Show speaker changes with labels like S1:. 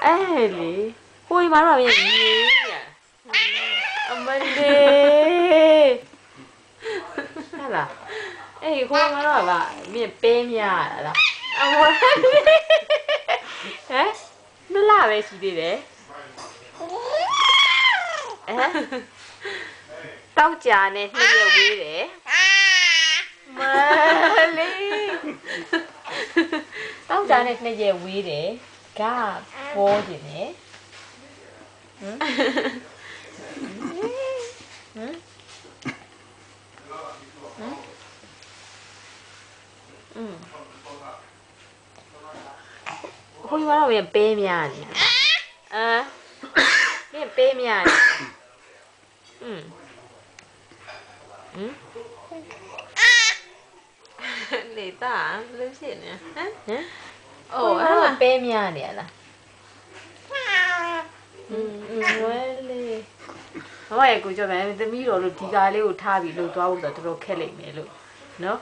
S1: အဲ့လေဟိုမှာတော့မြင်နေအမလေးဟာလားအေးဟိုမှာတော့ဗာမြင်ပေးမြရလားအမလေးဟမ်မလာပဲရှိသေးတယ်တောက်ကြနဲ့နှစ်ရက်ဝေးတယ်မလေးတောက်ကြနဲ့နှစ်ရက်ဝေးတယ်ကပေါ်နေတယ်ဟမ်ဟိုမှာတော့ပြန်ပေးမြရတယ်ပြန်ပေးမြရတယ်နေတာလို့ဖြစ်နေဟမ်အိုးအဲ့ဒါပေးမြနေရလားဝဲလေမမရဲ့ကိုကြောက်မယ်သမီးတော်လို့ဒီကားလေးကိုထားပြီးလို့သွားဖို့ဆိုတော့တော်တော်ခက်လိမ့်မယ်လို့နော်